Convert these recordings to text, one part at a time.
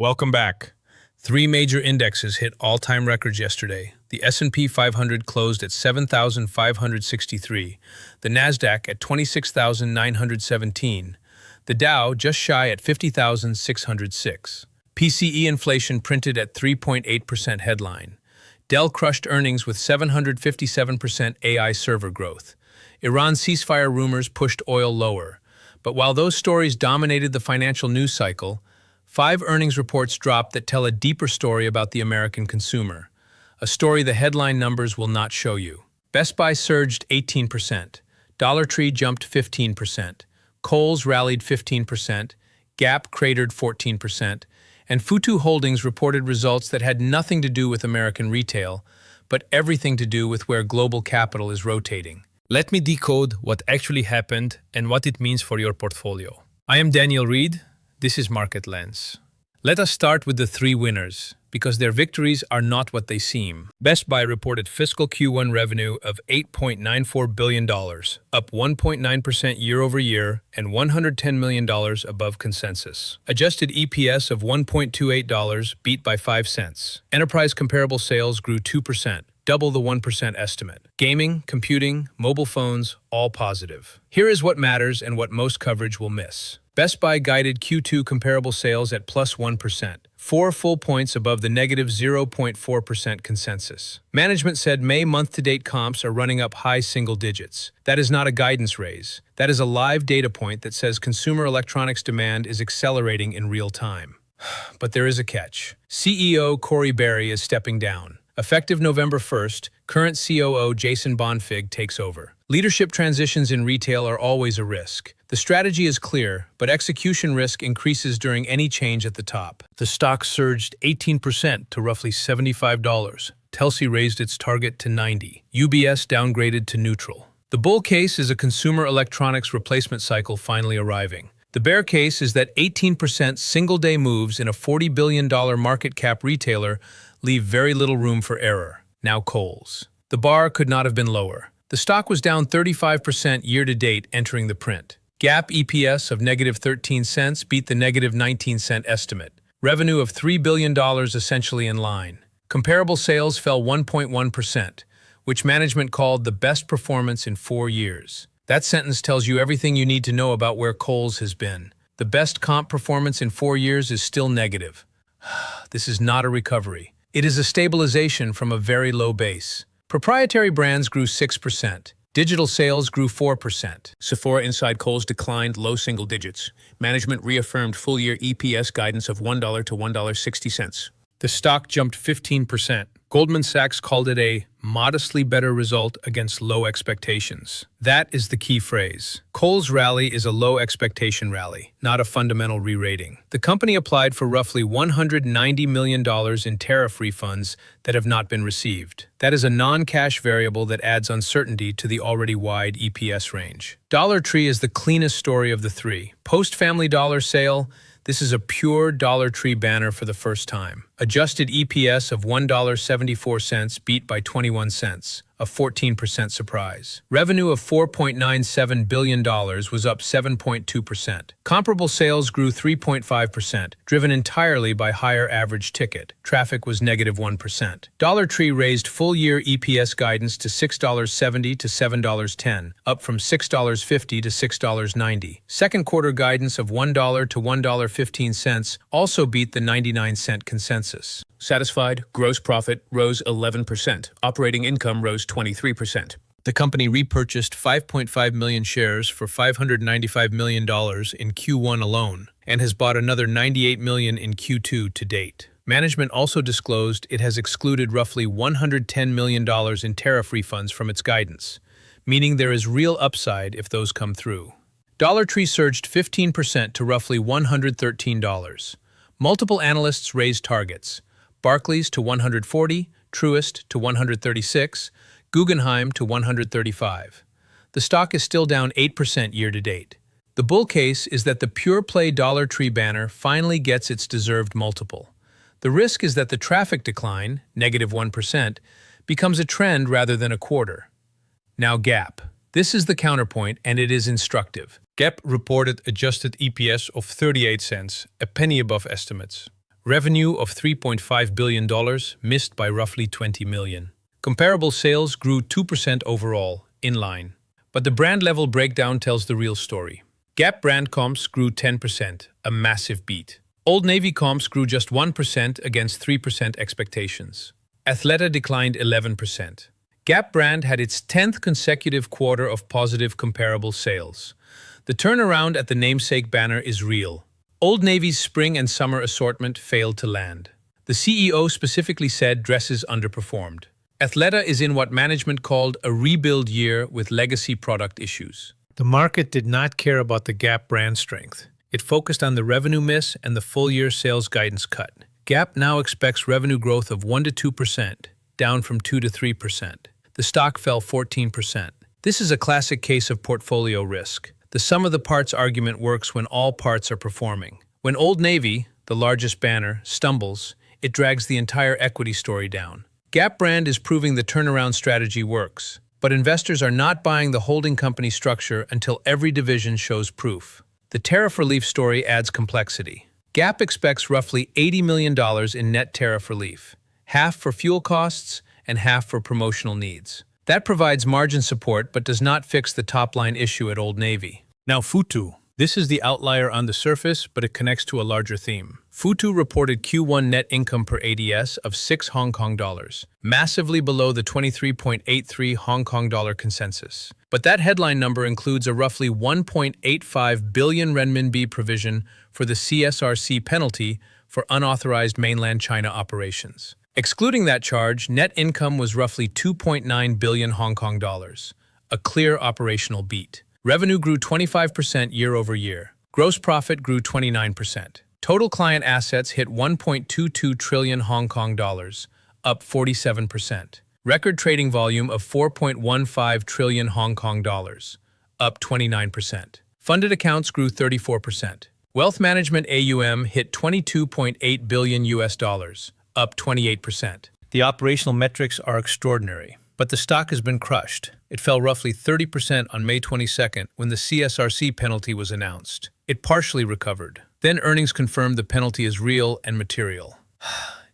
Welcome back. Three major indexes hit all-time records yesterday. The S&P 500 closed at 7,563, the Nasdaq at 26,917, the Dow just shy at 50,606. PCE inflation printed at 3.8% headline. Dell crushed earnings with 757% AI server growth. Iran ceasefire rumors pushed oil lower. But while those stories dominated the financial news cycle, 5 earnings reports dropped that tell a deeper story about the American consumer, a story the headline numbers will not show you. Best Buy surged 18%, Dollar Tree jumped 15%, Kohl's rallied 15%, Gap cratered 14%, and Futu Holdings reported results that had nothing to do with American retail, but everything to do with where global capital is rotating. Let me decode what actually happened and what it means for your portfolio. I am Daniel Reed. This is Market Lens. Let us start with the 3 winners, because their victories are not what they seem. Best Buy reported fiscal Q1 revenue of $8.94 billion, up 1.9% year-over-year and $110 million above consensus. Adjusted EPS of $1.28 beat by 5 cents. Enterprise comparable sales grew 2%, double the 1% estimate. Gaming, computing, mobile phones, all positive. Here is what matters and what most coverage will miss. Best Buy guided Q2 comparable sales at plus 1%, 4 full points above the negative 0.4% consensus. Management said May month-to-date comps are running up high single digits. That is not a guidance raise. That is a live data point that says consumer electronics demand is accelerating in real time. But there is a catch. CEO Corey Barry is stepping down. Effective November 1st, current COO Jason Bonfig takes over. Leadership transitions in retail are always a risk. The strategy is clear, but execution risk increases during any change at the top. The stock surged 18% to roughly $75. Telsey raised its target to $90. UBS downgraded to neutral. The bull case is a consumer electronics replacement cycle finally arriving. The bear case is that 18% single-day moves in a $40 billion market cap retailer leave very little room for error. Now Kohl's. The bar could not have been lower. The stock was down 35% year-to-date entering the print. Gap EPS of negative 13 cents beat the negative 19-cent estimate. Revenue of $3 billion essentially in line. Comparable sales fell 1.1%, which management called the best performance in 4 years. That sentence tells you everything you need to know about where Kohl's has been. The best comp performance in 4 years is still negative. This is not a recovery. It is a stabilization from a very low base. Proprietary brands grew 6%. Digital sales grew 4%. Sephora inside Kohl's declined low single digits. Management reaffirmed full-year EPS guidance of $1 to $1.60. The stock jumped 15%. Goldman Sachs called it a modestly better result against low expectations. That is the key phrase. Kohl's rally is a low expectation rally, not a fundamental re-rating. The company applied for roughly $190 million in tariff refunds that have not been received. That is a non-cash variable that adds uncertainty to the already wide EPS range. Dollar Tree is the cleanest story of the 3. Post-Family Dollar sale, this is a pure Dollar Tree banner for the first time. Adjusted EPS of $1.74 beat by 21 cents, a 14% surprise. Revenue of $4.97 billion was up 7.2%. Comparable sales grew 3.5%, driven entirely by higher average ticket. Traffic was negative 1%. Dollar Tree raised full-year EPS guidance to $6.70 to $7.10, up from $6.50 to $6.90. Second quarter guidance of $1 to $1.15 also beat the 99-cent consensus. Satisfied, gross profit rose 11%. Operating income rose 23%. The company repurchased 5.5 million shares for $595 million in Q1 alone and has bought another 98 million in Q2 to date. Management also disclosed it has excluded roughly $110 million in tariff refunds from its guidance, meaning there is real upside if those come through. Dollar Tree surged 15% to roughly $113. Multiple analysts raised targets. Barclays to 140, Truist to 136, Guggenheim to 135. The stock is still down 8% year-to-date. The bull case is that the pure-play Dollar Tree banner finally gets its deserved multiple. The risk is that the traffic decline, negative 1%, becomes a trend rather than a quarter. Now Gap. This is the counterpoint, and it is instructive. Gap reported adjusted EPS of 38 cents, a penny above estimates. Revenue of $3.5 billion missed by roughly 20 million. Comparable sales grew 2% overall, in line. But the brand-level breakdown tells the real story. Gap brand comps grew 10%, a massive beat. Old Navy comps grew just 1% against 3% expectations. Athleta declined 11%. Gap brand had its 10th consecutive quarter of positive comparable sales. The turnaround at the namesake banner is real. Old Navy's spring and summer assortment failed to land. The CEO specifically said dresses underperformed. Athleta is in what management called a rebuild year with legacy product issues. The market did not care about the Gap brand strength. It focused on the revenue miss and the full-year sales guidance cut. Gap now expects revenue growth of 1 to 2%, down from 2 to 3%. The stock fell 14%. This is a classic case of portfolio risk. The sum of the parts argument works when all parts are performing. When Old Navy, the largest banner, stumbles, it drags the entire equity story down. Gap brand is proving the turnaround strategy works, but investors are not buying the holding company structure until every division shows proof. The tariff relief story adds complexity. Gap expects roughly $80 million in net tariff relief, half for fuel costs and half for promotional needs. That provides margin support but does not fix the top-line issue at Old Navy. Now Futu. This is the outlier on the surface, but it connects to a larger theme. Futu reported Q1 net income per ADS of 6 Hong Kong dollars, massively below the 23.83 Hong Kong dollar consensus. But that headline number includes a roughly 1.85 billion renminbi provision for the CSRC penalty for unauthorized mainland China operations. Excluding that charge, net income was roughly 2.9 billion Hong Kong dollars, a clear operational beat. Revenue grew 25% year over year. Gross profit grew 29%. Total client assets hit 1.22 trillion Hong Kong dollars, up 47%. Record trading volume of 4.15 trillion Hong Kong dollars, up 29%. Funded accounts grew 34%. Wealth management AUM hit 22.8 billion US dollars, up 28%. The operational metrics are extraordinary. But the stock has been crushed. It fell roughly 30% on May 22nd when the CSRC penalty was announced. It partially recovered. Then earnings confirmed the penalty is real and material.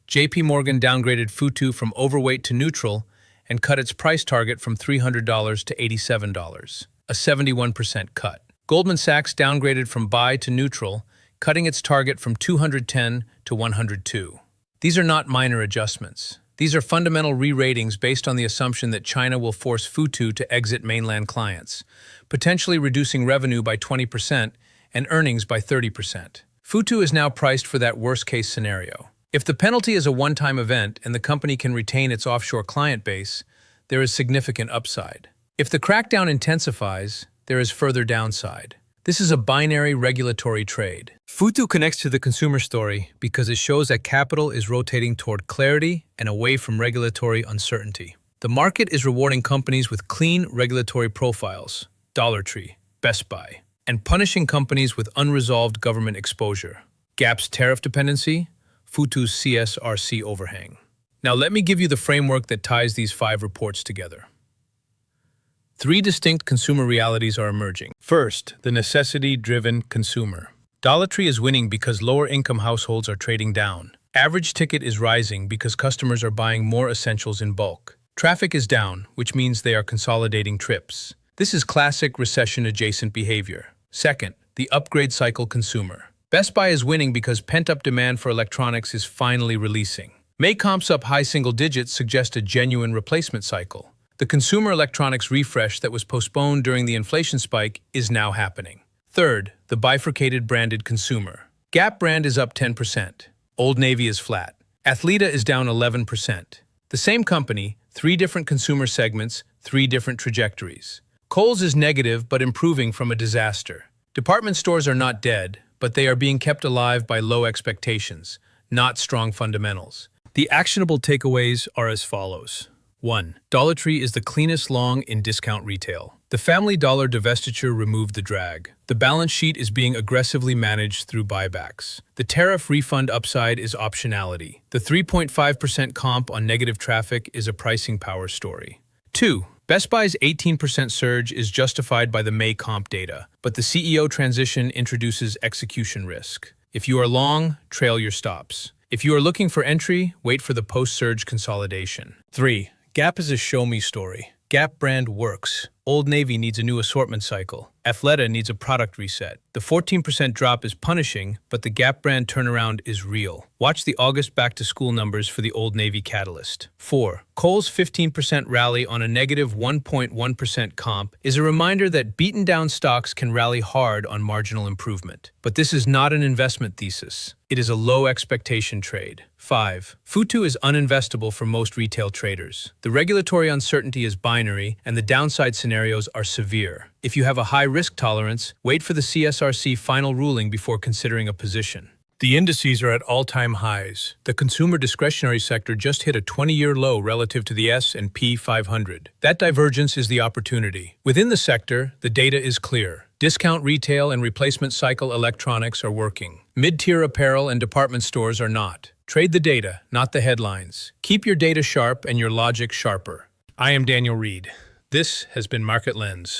JPMorgan downgraded Futu from overweight to neutral and cut its price target from $300 to $87, a 71% cut. Goldman Sachs downgraded from buy to neutral, cutting its target from 210 to 102. These are not minor adjustments. These are fundamental re-ratings based on the assumption that China will force Futu to exit mainland clients, potentially reducing revenue by 20% and earnings by 30%. Futu is now priced for that worst-case scenario. If the penalty is a one-time event and the company can retain its offshore client base, there is significant upside. If the crackdown intensifies, there is further downside. This is a binary regulatory trade. Futu connects to the consumer story because it shows that capital is rotating toward clarity and away from regulatory uncertainty. The market is rewarding companies with clean regulatory profiles, Dollar Tree, Best Buy, and punishing companies with unresolved government exposure. Gap's tariff dependency, Futu's CSRC overhang. Now let me give you the framework that ties these 5 reports together. 3 distinct consumer realities are emerging. First, the necessity-driven consumer. Dollar Tree is winning because lower-income households are trading down. Average ticket is rising because customers are buying more essentials in bulk. Traffic is down, which means they are consolidating trips. This is classic recession-adjacent behavior. Second, the upgrade cycle consumer. Best Buy is winning because pent-up demand for electronics is finally releasing. May comps up high single digits suggest a genuine replacement cycle. The consumer electronics refresh that was postponed during the inflation spike is now happening. Third, the bifurcated branded consumer. Gap brand is up 10%. Old Navy is flat. Athleta is down 11%. The same company, 3 different consumer segments, 3 different trajectories. Kohl's is negative but improving from a disaster. Department stores are not dead, but they are being kept alive by low expectations, not strong fundamentals. The actionable takeaways are as follows. 1. Dollar Tree is the cleanest long in discount retail. The Family Dollar divestiture removed the drag. The balance sheet is being aggressively managed through buybacks. The tariff refund upside is optionality. The 3.5% comp on negative traffic is a pricing power story. 2. Best Buy's 18% surge is justified by the May comp data, but the CEO transition introduces execution risk. If you are long, trail your stops. If you are looking for entry, wait for the post-surge consolidation. 3. Gap is a show-me story. Gap brand works. Old Navy needs a new assortment cycle. Athleta needs a product reset. The 14% drop is punishing, but the Gap brand turnaround is real. Watch the August back-to-school numbers for the Old Navy catalyst. 4. Kohl's 15% rally on a negative 1.1% comp is a reminder that beaten-down stocks can rally hard on marginal improvement. But this is not an investment thesis. It is a low-expectation trade. 5. Futu is uninvestable for most retail traders. The regulatory uncertainty is binary, and the downside scenarios are severe. If you have a high risk tolerance, wait for the CSRC final ruling before considering a position. The indices are at all-time highs. The consumer discretionary sector just hit a 20-year low relative to the S&P 500. That divergence is the opportunity. Within the sector, the data is clear. Discount retail and replacement cycle electronics are working. Mid-tier apparel and department stores are not. Trade the data, not the headlines. Keep your data sharp and your logic sharper. I am Daniel Reed. This has been Market Lens.